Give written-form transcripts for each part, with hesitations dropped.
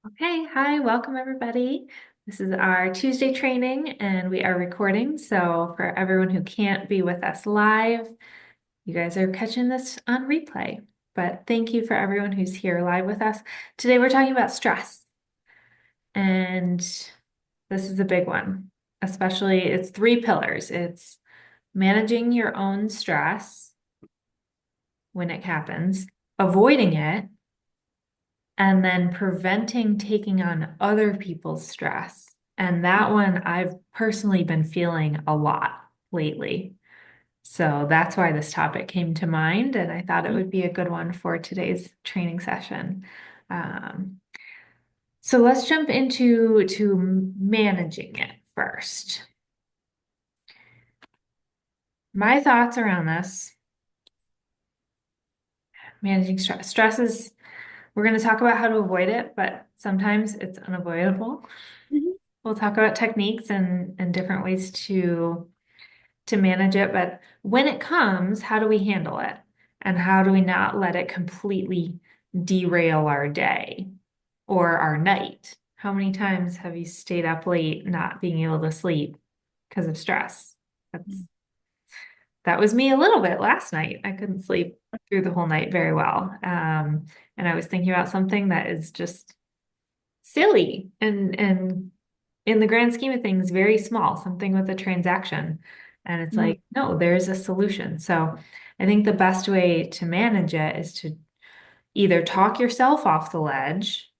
Okay, hi, welcome everybody. This is our Tuesday training and we are recording. So for everyone who can't be with us live, you guys are catching this on replay. But thank you for everyone who's here live with us. Today we're talking about stress. And this is a big one, especially it's three pillars. It's managing your own stress when it happens, avoiding it, and then preventing taking on other people's stress. And that one I've personally been feeling a lot lately. So that's why this topic came to mind, and I thought it would be a good one for today's training session. Um, so let's jump into managing it first. My thoughts around this, managing stress. Stress is, we're going to talk about how to avoid it, but sometimes it's unavoidable. Mhm. We'll talk about techniques and different ways to manage it, but when it comes, how do we handle it? And how do we not let it completely derail our day or our night? How many times have you stayed up late not being able to sleep because of stress? That was me a little bit last night. I couldn't sleep through the whole night very well. And I was thinking about something that is just silly and in the grand scheme of things, very small, something with a transaction. And it's Mhm. like, no, there's a solution. So I think the best way to manage it is to either talk yourself off the ledge,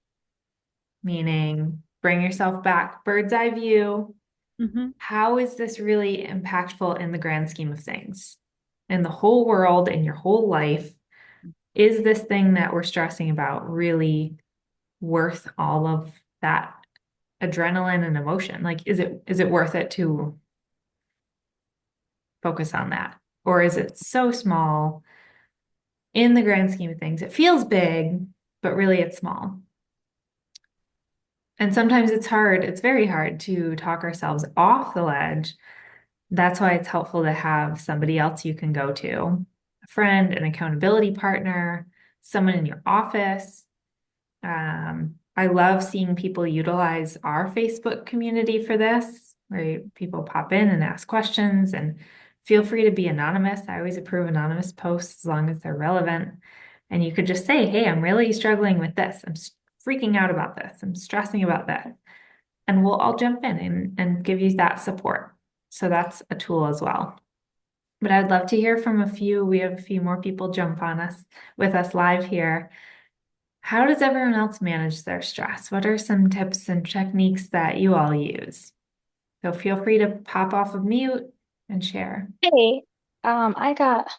meaning bring yourself back, bird's eye view. Mhm. How is this really impactful in the grand scheme of things? In the whole world, in your whole life, is this thing that we're stressing about really worth all of that adrenaline and emotion? Like, is it worth it to focus on that? Or is it so small in the grand scheme of things? It feels big, but really it's small. And sometimes it's hard, it's very hard to talk ourselves off the ledge. That's why it's helpful to have somebody else you can go to, a friend, an accountability partner, someone in your office. I love seeing people utilize our Facebook community for this, where people pop in and ask questions and feel free to be anonymous. I always approve anonymous posts as long as they're relevant. And you could just say, hey, I'm really struggling with this. I'm freaking out about this. I'm stressing about this. And we'll all jump in and give you that support. So that's a tool as well. But I'd love to hear from a few. We have a few more people jump on us with us live here. How does everyone else manage their stress? What are some tips and techniques that you all use? So feel free to pop off of mute and share. Hey, I got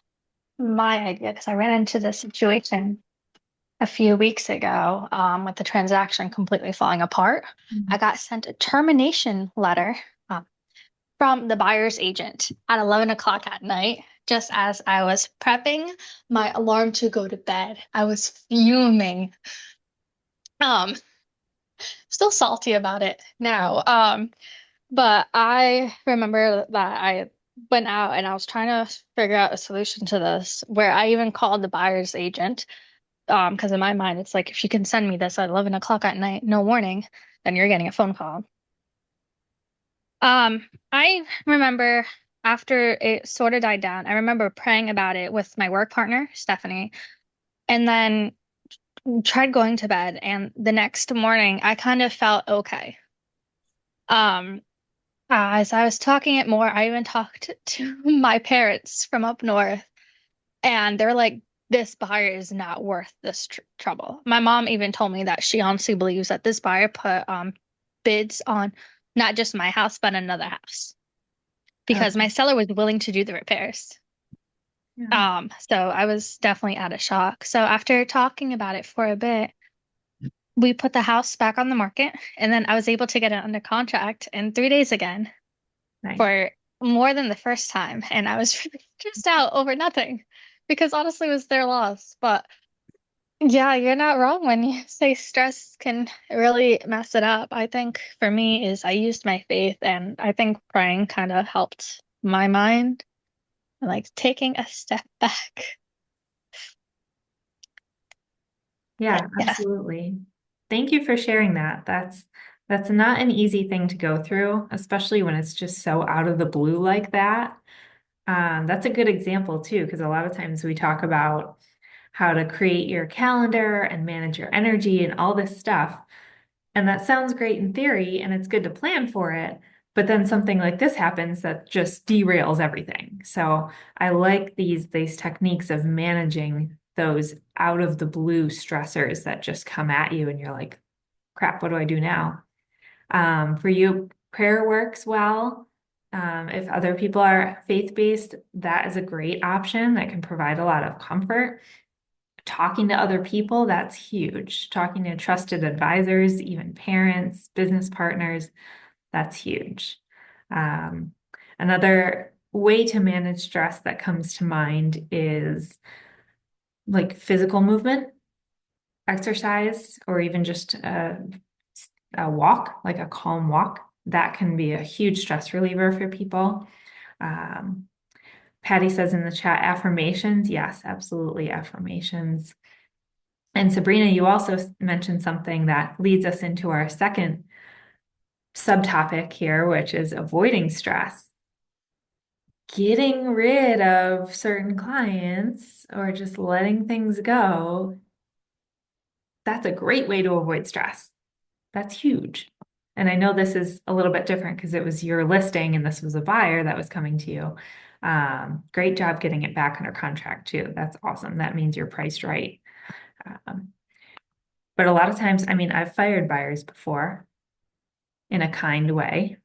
my idea because I ran into this situation a few weeks ago, with the transaction completely falling apart. I Mhm. got sent a termination letter, from the buyer's agent at 11 o'clock at night, just as I was prepping my alarm to go to bed. I was fuming. Um, Still salty about it now. But I remember that I went out and I was trying to figure out a solution to this, where I even called the buyer's agent. Because in my mind, it's like if you can send me this at 11 o'clock at night, no warning, then you're getting a phone call. I remember after it sort of died down, I remember praying about it with my work partner, Stephanie, and then tried going to bed. And the next morning, I kind of felt okay. Um, as I was talking it more, I even talked to my parents from up north, and they're like, this buyer is not worth this trouble. My mom even told me that she honestly believes that this buyer put bids on not just my house, but another house because Okay. my seller was willing to do the repairs. Yeah. So I was definitely out of shock. So after talking about it for a bit, we put the house back on the market, and then I was able to get it under contract in 3 days again, Nice. for more than the first time, and I was really stressed out over nothing because honestly it was their loss. But yeah, you're not wrong when you say stress can really mess it up. I think for me is I used my faith, and I think praying kind of helped my mind, and like taking a step back. Yeah, Yes. absolutely. Thank you for sharing that. That's not an easy thing to go through, especially when it's just so out of the blue like that. That's a good example too, because a lot of times we talk about how to create your calendar and manage your energy and all this stuff. And that sounds great in theory, and it's good to plan for it. But then something like this happens that just derails everything. So I like these techniques of managing those out of the blue stressors that just come at you, and you're like, crap, what do I do now? For you, prayer works well. If other people are faith-based, that is a great option that can provide a lot of comfort. Talking to other people, that's huge. Talking to trusted advisors, even parents, business partners, that's huge. Um, Another way to manage stress that comes to mind is like physical movement, exercise, or even just a walk, like a calm walk. That can be a huge stress reliever for people. Um, Patty says in the chat, affirmations. Yes, absolutely, affirmations. And Sabrina, you also mentioned something that leads us into our second subtopic here, which is avoiding stress. Getting rid of certain clients or just letting things go, that's a great way to avoid stress. That's huge. And I know this is a little bit different because it was your listing and this was a buyer that was coming to you. Great job getting it back under contract too. That's awesome. That means you're priced right. Um, but a lot of times, I mean, I've fired buyers before in a kind way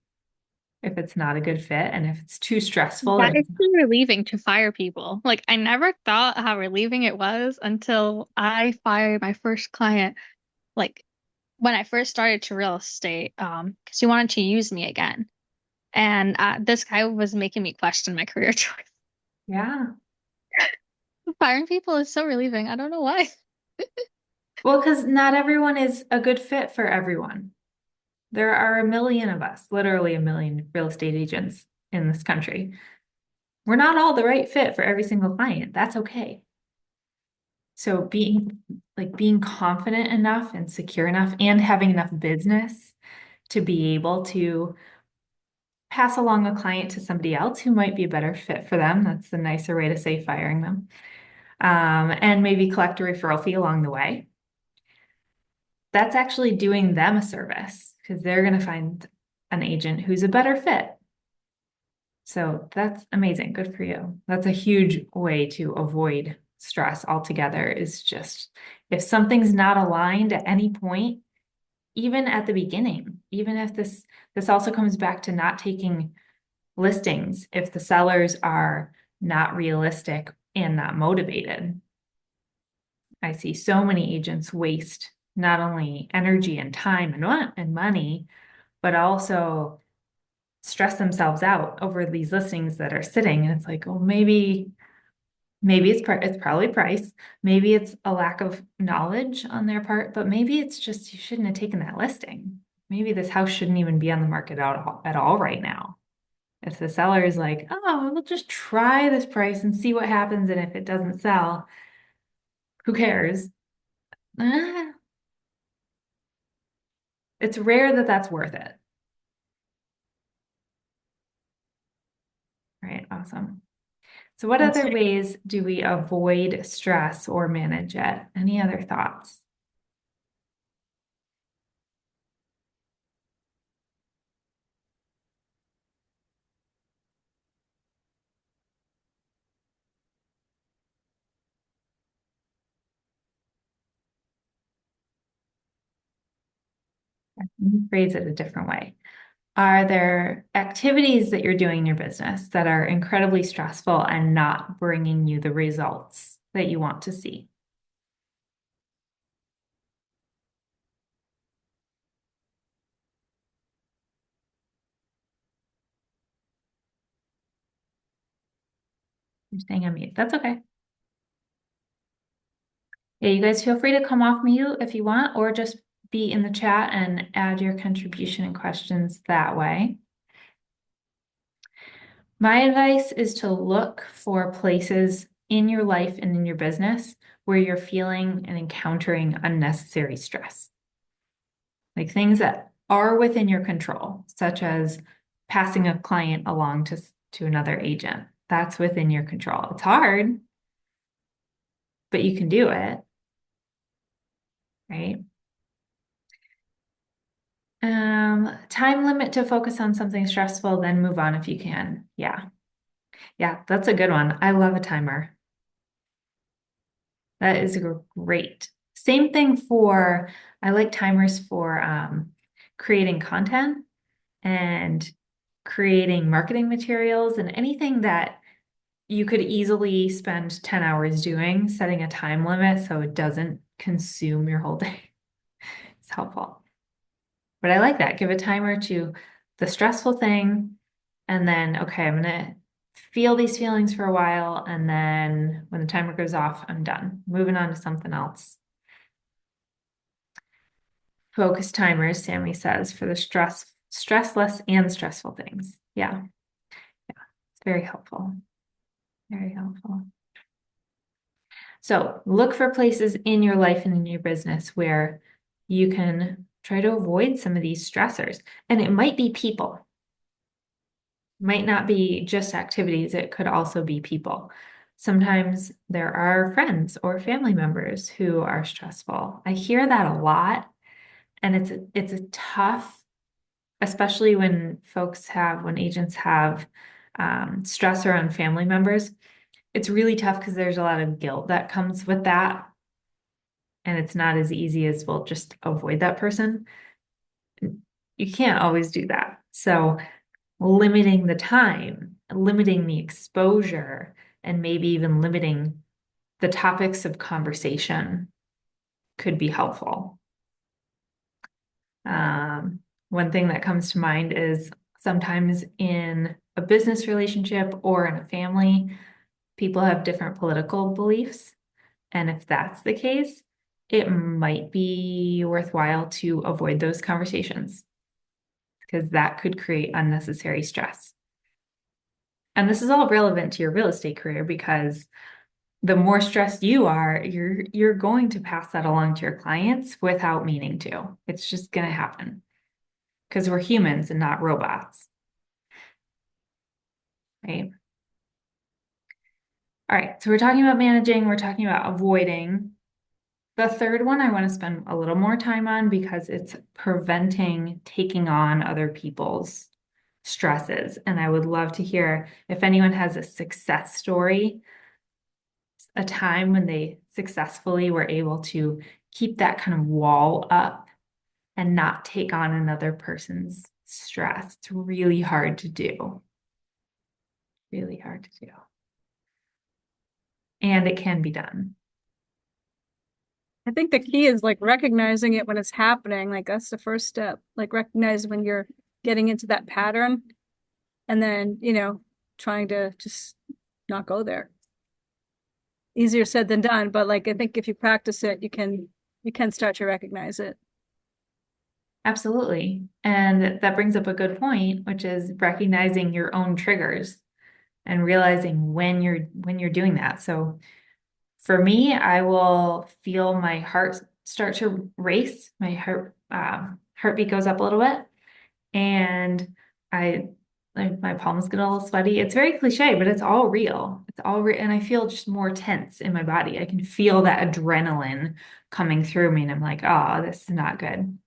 if it's not a good fit and if it's too stressful That and is so relieving to fire people. Like, I never thought how relieving it was until I fired my first client. Like, when I first started to real estate, because he wanted to use me again. And this guy was making me question my career choice. yeah. Firing people is so relieving. I don't know why. Well, because not everyone is a good fit for everyone. There are a million of us, literally a million real estate agents in this country. We're not all the right fit for every single client. That's okay. So being confident enough and secure enough and having enough business to be able to pass along a client to somebody else who might be a better fit for them. That's the nicer way to say firing them. And maybe collect a referral fee along the way. That's actually doing them a service because they're going to find an agent who's a better fit. So that's amazing. Good for you. That's a huge way to avoid stress altogether is just if something's not aligned at any point, even at the beginning, even if this also comes back to not taking listings, if the sellers are not realistic and not motivated. I see so many agents waste not only energy and time and money, but also stress themselves out over these listings that are sitting. And it's like, oh, maybe it's probably price. Maybe it's a lack of knowledge on their part, but maybe it's just you shouldn't have taken that listing. Maybe this house shouldn't even be on the market at all right now. If the seller is like, oh, we'll just try this price and see what happens, and if it doesn't sell, who cares? Eh, it's rare that that's worth it. Right, awesome. So what That's other ways do we avoid stress or manage it? Any other thoughts? Let me phrase it a different way. Are there activities that you're doing in your business that are incredibly stressful and not bringing you the results that you want to see? You're staying on mute. That's okay. Yeah, you guys feel free to come off mute if you want, or just be in the chat and add your contribution and questions that way. My advice is to look for places in your life and in your business where you're feeling and encountering unnecessary stress. like things that are within your control, such as passing a client along to another agent. That's within your control. It's hard, but you can do it, right? Time limit to focus on something stressful, then move on if you can. Yeah. Yeah, that's a good one. I love a timer. That is great. Same thing for, I like timers for creating content and creating marketing materials and anything that you could easily spend 10 hours doing, setting a time limit so it doesn't consume your whole day. It's helpful. But I like that. Give a timer to the stressful thing, and then, okay, I'm gonna feel these feelings for a while, and then when the timer goes off, I'm done. Moving on to something else. Focus timers, Sammy says, for the stressless and stressful things. Yeah, it's very helpful. Very helpful. So look for places in your life and in your business where you can try to avoid some of these stressors. And it might be people, might not be just activities, it could also be people. Sometimes there are friends or family members who are stressful. I hear that a lot, and it's a tough, especially when agents have stress around family members. It's really tough because there's a lot of guilt that comes with that. And it's not as easy as, well, just avoid that person. You can't always do that. So limiting the time, limiting the exposure, and maybe even limiting the topics of conversation could be helpful. One thing that comes to mind is sometimes in a business relationship or in a family, people have different political beliefs. And if that's the case, it might be worthwhile to avoid those conversations because that could create unnecessary stress. And this is all relevant to your real estate career because the more stressed you are, you're going to pass that along to your clients without meaning to. It's just going to happen because we're humans and not robots, right? All right, so we're talking about managing, we're talking about avoiding. The third one I want to spend a little more time on because it's preventing taking on other people's stresses. And I would love to hear if anyone has a success story, a time when they successfully were able to keep that kind of wall up and not take on another person's stress. It's really hard to do. Really hard to do. And it can be done. I think the key is like recognizing it when it's happening. Like that's the first step. Like recognize when you're getting into that pattern and then, trying to just not go there. Easier said than done, but like I think if you practice it, you can start to recognize it. Absolutely. And that brings up a good point, which is recognizing your own triggers and realizing when you're doing that. So for me, I will feel my heart start to race. My heartbeat goes up a little bit, and I like my palms get a little sweaty. It's very cliche, but it's all real. It's all real, and I feel just more tense in my body. I can feel that adrenaline coming through me, and I'm like, oh, this is not good.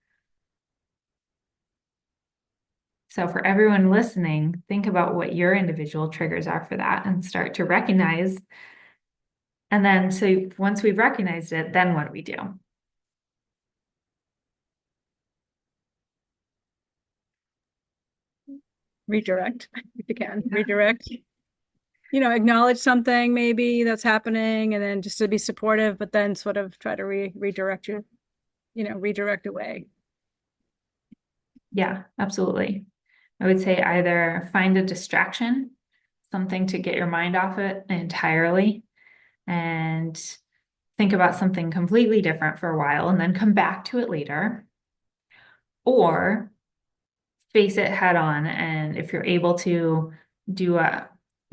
So for everyone listening, think about what your individual triggers are for that and start to recognize. And then, so once we've recognized it, then what do we do? Redirect if you can. Redirect. Acknowledge something maybe that's happening and then just to be supportive, but then sort of try to redirect redirect away. Yeah, absolutely. I would say either find a distraction, something to get your mind off it entirely, and think about something completely different for a while and then come back to it later, or face it head on. And if you're able to do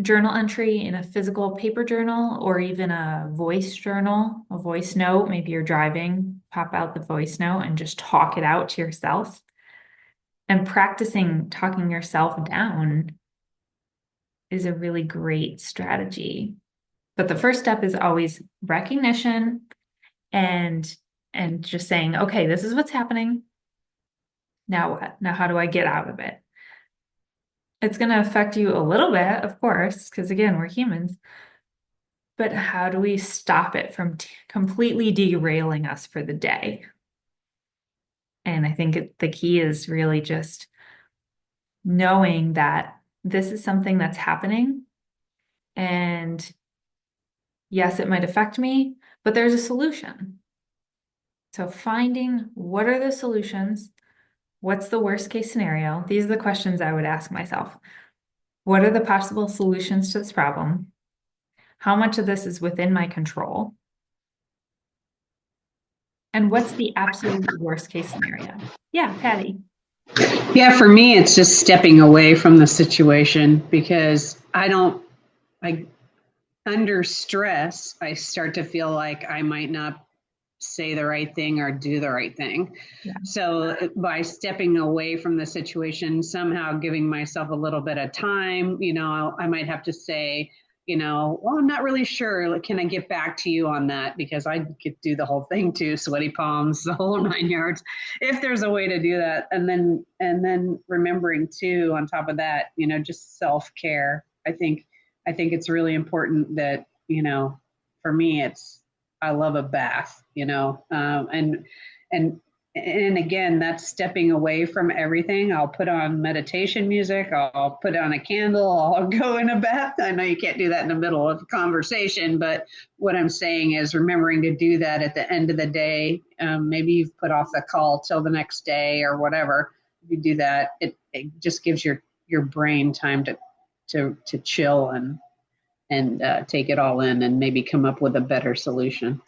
journal entry in a physical paper journal or even a voice journal, a voice note. Maybe you're driving, pop out the voice note and just talk it out to yourself. And practicing talking yourself down is a really great strategy. But the first step is always recognition and just saying, okay, this is what's happening. Now what? Now how do I get out of it? It's going to affect you a little bit, of course, because again, we're humans. But how do we stop it from completely derailing us for the day? And I think the key is really just knowing that this is something that's happening. And yes, it might affect me, but there's a solution. So finding what are the solutions? What's the worst case scenario? These are the questions I would ask myself. What are the possible solutions to this problem? How much of this is within my control? And what's the absolute worst case scenario? Yeah, Patty. Yeah, for me, it's just stepping away from the situation because I, under stress, I start to feel like I might not say the right thing or do the right thing. Yeah. So by stepping away from the situation, somehow giving myself a little bit of time, I might have to say, well, I'm not really sure. Like, can I get back to you on that? Because I could do the whole thing too, sweaty palms, the whole 9 yards, if there's a way to do that. And then remembering too, on top of that, just self-care. I think it's really important that, for me, I love a bath, and again, that's stepping away from everything. I'll put on meditation music. I'll put on a candle. I'll go in a bath. I know you can't do that in the middle of a conversation, but what I'm saying is remembering to do that at the end of the day. Maybe you've put off the call till the next day or whatever. If you do that, it just gives your brain time to chill and take it all in and maybe come up with a better solution.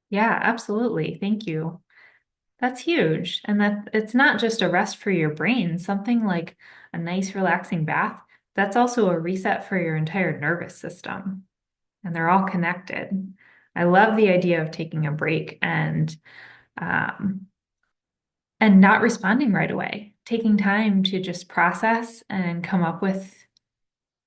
Yeah, absolutely. Thank you. That's huge. And that it's not just a rest for your brain, something like a nice relaxing bath, that's also a reset for your entire nervous system. And they're all connected. I love the idea of taking a break um, and not responding right away, taking time to just process and come up with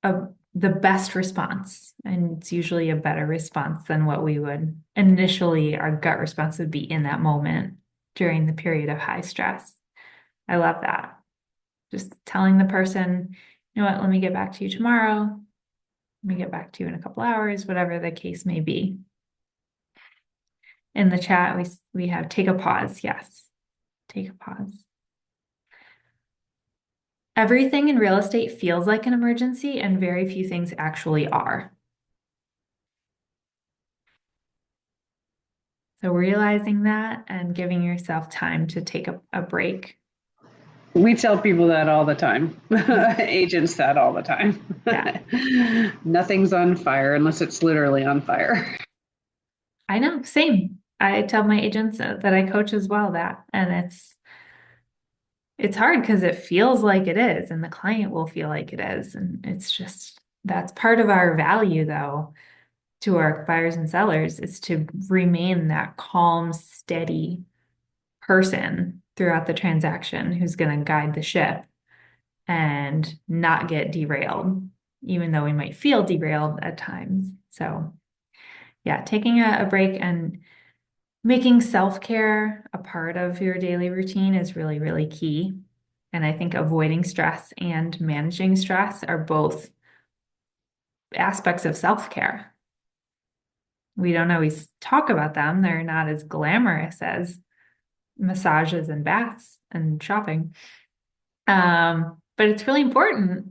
the best response. And it's usually a better response than what we would initially, our gut response would be in that moment during the period of high stress. I love that. Just telling the person, you know what, let me get back to you tomorrow. Let me get back to you in a couple hours, whatever the case may be. In the chat, we have take a pause. Yes, take a pause. Everything in real estate feels like an emergency, and very few things actually are. So realizing that and giving yourself time to take a break. We tell people that all the time. Agents that all the time. Yeah. Nothing's on fire unless it's literally on fire. I know, same. I tell my agents that I coach as well that, and it's hard because it feels like it is, and the client will feel like it is. And it's just, that's part of our value though, to our buyers and sellers is to remain that calm, steady person throughout the transaction who's going to guide the ship and not get derailed, even though we might feel derailed at times. So yeah, taking a break and making self-care a part of your daily routine is really, really key. And I think avoiding stress and managing stress are both aspects of self-care. We don't always talk about them. They're not as glamorous as massages and baths and shopping. But it's really important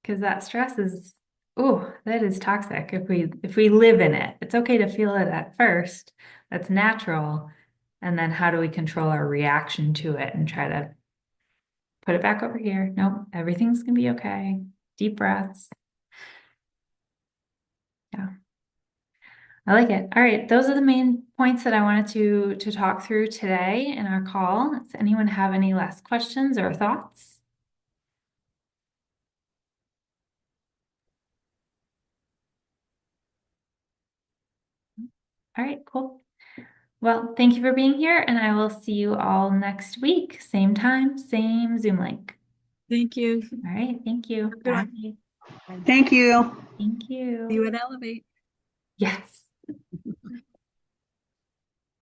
because that stress is, oh, that is toxic if we live in it. It's okay to feel it at first. That's natural. And then how do we control our reaction to it and try to put it back over here? Nope, everything's gonna be okay. Deep breaths. Yeah. I like it. All right, those are the main points that I wanted to talk through today in our call. Does anyone have any last questions or thoughts? All right, cool. Well, thank you for being here, and I will see you all next week. Same time, same Zoom link. Thank you. All right, thank you. Have a good one. Bye. Thank you. Thank See you you. at Elevate. Yes.